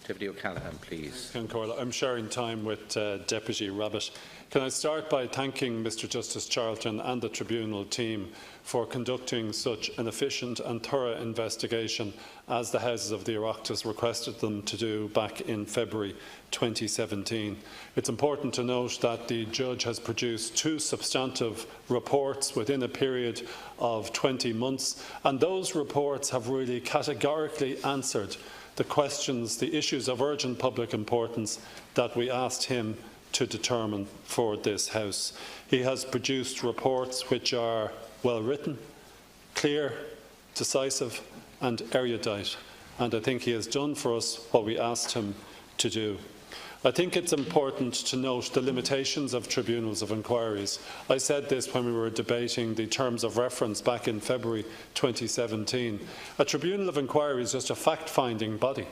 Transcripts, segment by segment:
Deputy O'Callaghan, please. I'm sharing time with Deputy Rabbit. Can I start by thanking Mr Justice Charleton and the Tribunal team for conducting such an efficient and thorough investigation as the Houses of the Oireachtas requested them to do back in February 2017. It's important to note that the judge has produced 2 substantive reports within a period of 20 months, and those reports have really categorically answered the questions, the issues of urgent public importance that we asked him to determine for this House. He has produced reports which are well written, clear, decisive and erudite, and I think he has done for us what we asked him to do. I think it's important to note the limitations of tribunals of inquiries. I said this when we were debating the terms of reference back in February 2017. A tribunal of inquiry is just a fact-finding body.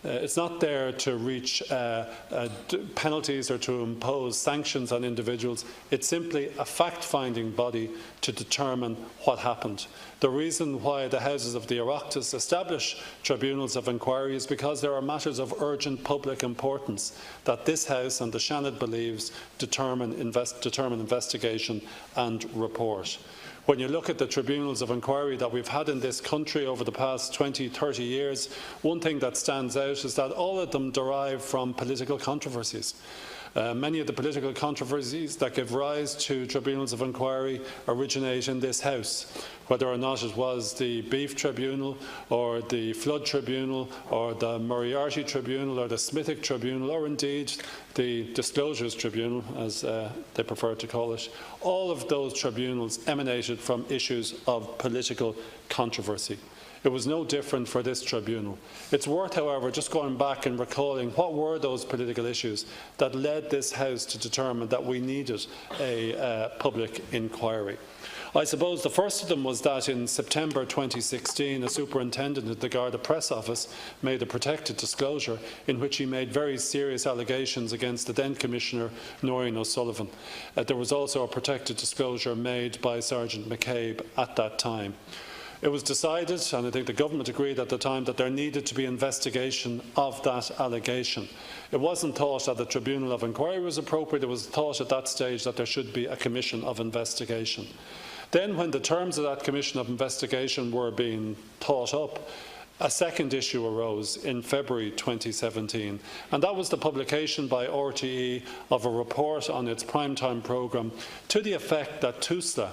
It's not there to reach penalties or to impose sanctions on individuals. It's simply a fact-finding body to determine what happened. The reason why the Houses of the Oireachtas establish tribunals of inquiry is because there are matters of urgent public importance that this House and the Seanad believes determine investigation and report. When you look at the tribunals of inquiry that we've had in this country over the past 20, 30 years, one thing that stands out is that all of them derive from political controversies. Many of the political controversies that give rise to tribunals of inquiry originate in this House, whether or not it was the Beef Tribunal or the Flood Tribunal or the Moriarty Tribunal or the Smithic Tribunal or indeed the Disclosures Tribunal, as they prefer to call it. All of those tribunals emanated from issues of political controversy. It was no different for this tribunal. It's worth, however, just going back and recalling what were those political issues that led this House to determine that we needed a public inquiry. I suppose the first of them was that in September 2016, a superintendent at the Garda Press Office made a protected disclosure in which he made very serious allegations against the then Commissioner, Noreen O'Sullivan. There was also a protected disclosure made by Sergeant McCabe at that time. It was decided, and I think the government agreed at the time, that there needed to be investigation of that allegation. It wasn't thought that the Tribunal of Inquiry was appropriate. It was thought at that stage that there should be a commission of investigation. Then, when the terms of that commission of investigation were being thought up, a second issue arose in February 2017, and that was the publication by RTE of a report on its primetime programme to the effect that TUSLA,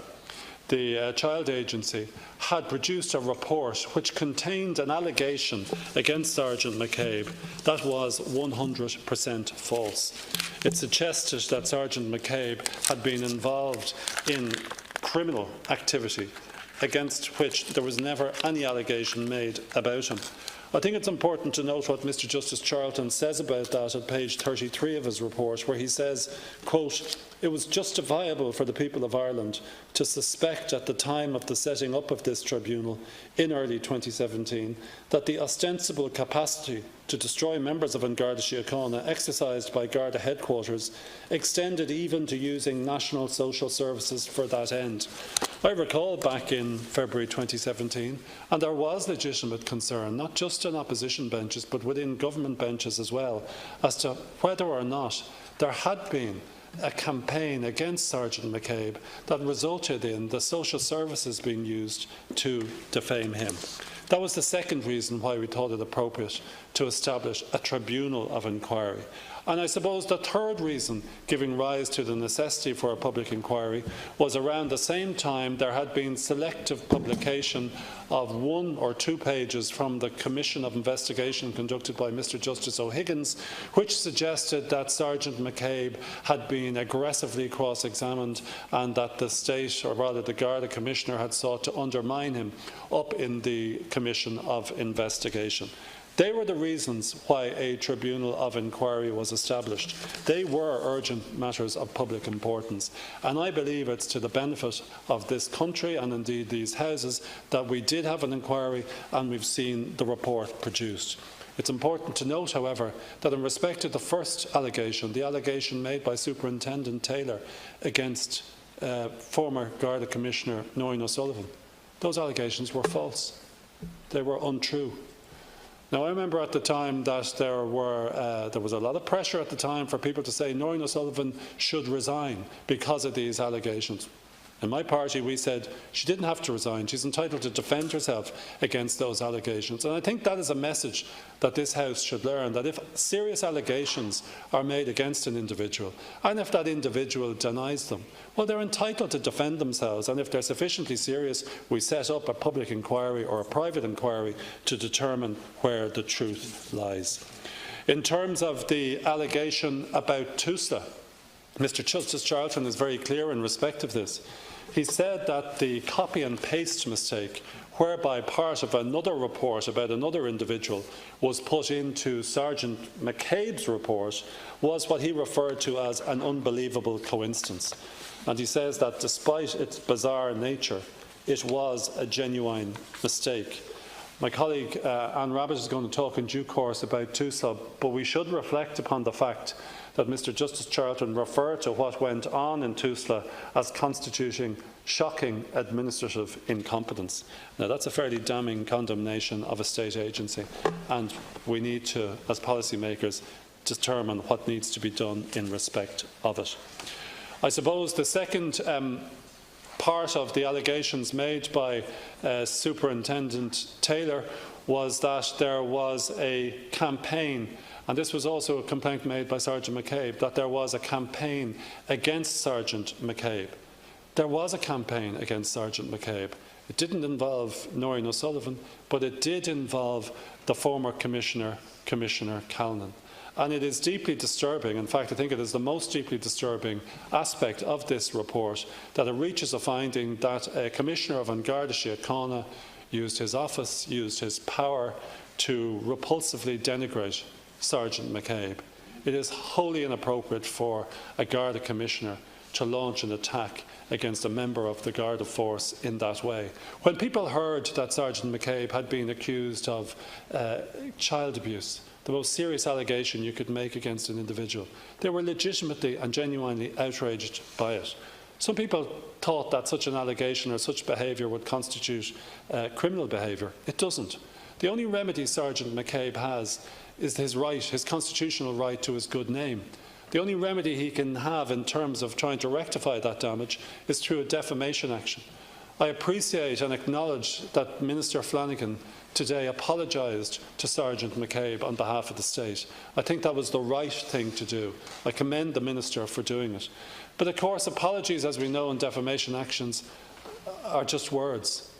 the child agency, had produced a report which contained an allegation against Sergeant McCabe that was 100% false. It suggested that Sergeant McCabe had been involved in criminal activity against which there was never any allegation made about him. I think it's important to note what Mr Justice Charleton says about that at page 33 of his report, where he says, quote, "It was justifiable for the people of Ireland to suspect at the time of the setting up of this tribunal in early 2017 that the ostensible capacity to destroy members of An Garda Síochána exercised by Garda headquarters extended even to using national social services for that end." I recall back in February 2017, and there was legitimate concern, not just on opposition benches, but within government benches as well, as to whether or not there had been a campaign against Sergeant McCabe that resulted in the social services being used to defame him. That was the second reason why we thought it appropriate to establish a tribunal of inquiry. And I suppose the third reason giving rise to the necessity for a public inquiry was around the same time there had been selective publication of 1 or 2 pages from the Commission of Investigation conducted by Mr Justice O'Higgins, which suggested that Sergeant McCabe had been aggressively cross-examined and that the State, or rather the Garda Commissioner, had sought to undermine him up in the Commission of Investigation. They were the reasons why a tribunal of inquiry was established. They were urgent matters of public importance, and I believe it's to the benefit of this country and indeed these houses that we did have an inquiry and we've seen the report produced. It's important to note, however, that in respect to the first allegation, the allegation made by Superintendent Taylor against former Garda Commissioner Noreen O'Sullivan, those allegations were false. They were untrue. Now, I remember at the time that there was a lot of pressure at the time for people to say Noreen O'Sullivan should resign because of these allegations. In my party, we said she didn't have to resign. She's entitled to defend herself against those allegations. And I think that is a message that this House should learn, that if serious allegations are made against an individual, and if that individual denies them, well, they're entitled to defend themselves. And if they're sufficiently serious, we set up a public inquiry or a private inquiry to determine where the truth lies. In terms of the allegation about TUSLA, Mr. Justice Charleton is very clear in respect of this. He said that the copy and paste mistake, whereby part of another report about another individual was put into Sergeant McCabe's report, was what he referred to as an unbelievable coincidence. And he says that despite its bizarre nature, it was a genuine mistake. My colleague Anne Rabbitte is going to talk in due course about TUSLA, but we should reflect upon the fact that Mr. Justice Charleton referred to what went on in TUSLA as constituting shocking administrative incompetence. Now, that's a fairly damning condemnation of a state agency, and we need to, as policymakers, determine what needs to be done in respect of it. I suppose the second part of the allegations made by Superintendent Taylor was that there was a campaign, and this was also a complaint made by Sergeant McCabe, that there was a campaign against Sergeant McCabe. There was a campaign against Sergeant McCabe. It didn't involve Noreen O'Sullivan, but it did involve the former Commissioner, Commissioner Callinan. And it is deeply disturbing, in fact I think it is the most deeply disturbing aspect of this report, that it reaches a finding that a Commissioner of An Garda Síochána used his office, used his power to repulsively denigrate Sergeant McCabe. It is wholly inappropriate for a Garda Commissioner to launch an attack against a member of the Garda force in that way. When people heard that Sergeant McCabe had been accused of child abuse, the most serious allegation you could make against an individual, they were legitimately and genuinely outraged by it. Some people thought that such an allegation or such behaviour would constitute criminal behaviour. It doesn't. The only remedy Sergeant McCabe has is his right, his constitutional right to his good name. The only remedy he can have in terms of trying to rectify that damage is through a defamation action. I appreciate and acknowledge that Minister Flanagan today apologised to Sergeant McCabe on behalf of the state. I think that was the right thing to do. I commend the Minister for doing it. But of course, apologies, as we know in defamation actions, are just words.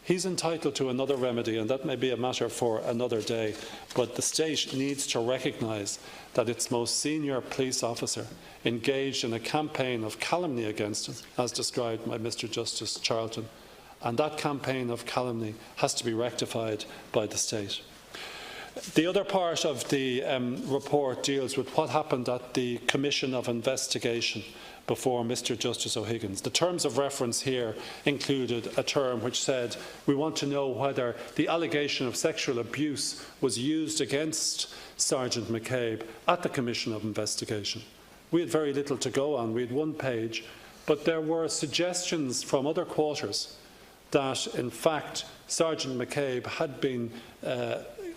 He's entitled to another remedy, and that may be a matter for another day. But the state needs to recognise that its most senior police officer engaged in a campaign of calumny against him, as described by Mr. Justice Charleton. And that campaign of calumny has to be rectified by the state. The other part of the report deals with what happened at the Commission of Investigation before Mr. Justice O'Higgins. The terms of reference here included a term which said, we want to know whether the allegation of sexual abuse was used against Sergeant McCabe at the Commission of Investigation. We had very little to go on. We had one page, but there were suggestions from other quarters that, in fact, Sergeant McCabe had been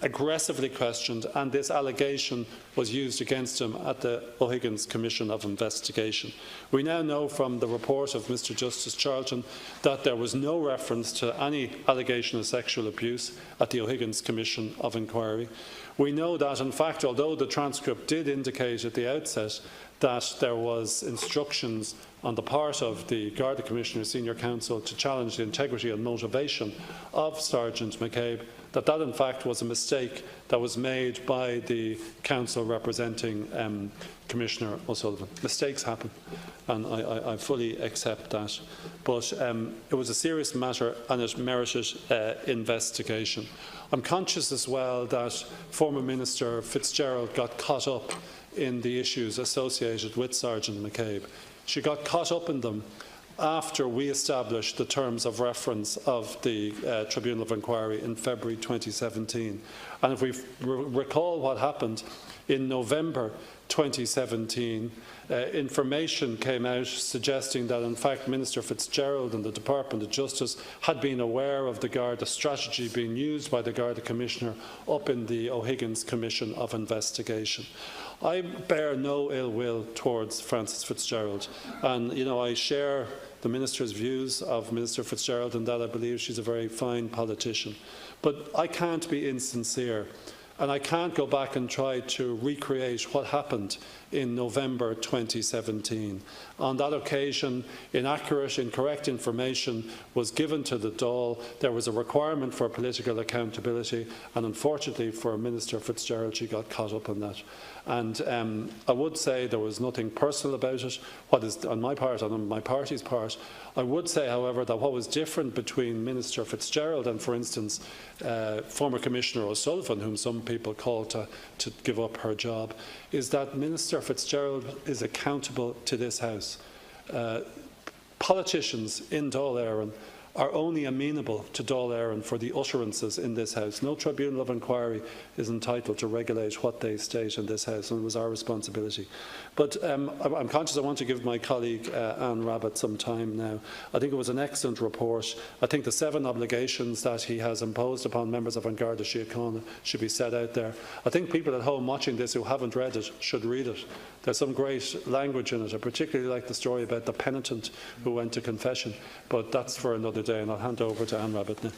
aggressively questioned, and this allegation was used against him at the O'Higgins Commission of Investigation. We now know from the report of Mr. Justice Charleton that there was no reference to any allegation of sexual abuse at the O'Higgins Commission of Inquiry. We know that, in fact, although the transcript did indicate at the outset that there was instructions on the part of the Garda Commissioner Senior Counsel to challenge the integrity and motivation of Sergeant McCabe, that in fact was a mistake that was made by the counsel representing Commissioner O'Sullivan. Mistakes happen, and I fully accept that. But it was a serious matter and it merited investigation. I'm conscious as well that former Minister Fitzgerald got caught up in the issues associated with Sergeant McCabe. She got caught up in them after we established the terms of reference of the Tribunal of Inquiry in February 2017. And if we recall what happened, in November 2017, information came out suggesting that, in fact, Minister Fitzgerald and the Department of Justice had been aware of the Garda strategy being used by the Garda Commissioner up in the O'Higgins Commission of Investigation. I bear no ill will towards Frances Fitzgerald, and I share the Minister's views of Minister Fitzgerald, and that I believe she's a very fine politician. But I can't be insincere, and I can't go back and try to recreate what happened in November 2017. On that occasion, inaccurate, incorrect information was given to the Dáil. There was a requirement for political accountability, and unfortunately for Minister Fitzgerald, she got caught up in that. And I would say there was nothing personal about it. What is on my part and on my party's part, I would say, however, that what was different between Minister Fitzgerald and, for instance, former Commissioner O'Sullivan, whom some people call to give up her job, is that Minister Fitzgerald is accountable to this House. Politicians in Dáil Éireann are only amenable to Dáil Éireann for the utterances in this House. No tribunal of inquiry is entitled to regulate what they state in this House, and it was our responsibility. But I'm conscious I want to give my colleague Anne Rabbitte some time now. I think it was an excellent report. I think the 7 obligations that he has imposed upon members of An Garda Síochána should be set out there. I think people at home watching this who haven't read it should read it. There's some great language in it. I particularly like the story about the penitent who went to confession, but that's for another day, and I'll hand over to Anne Rabbitte now.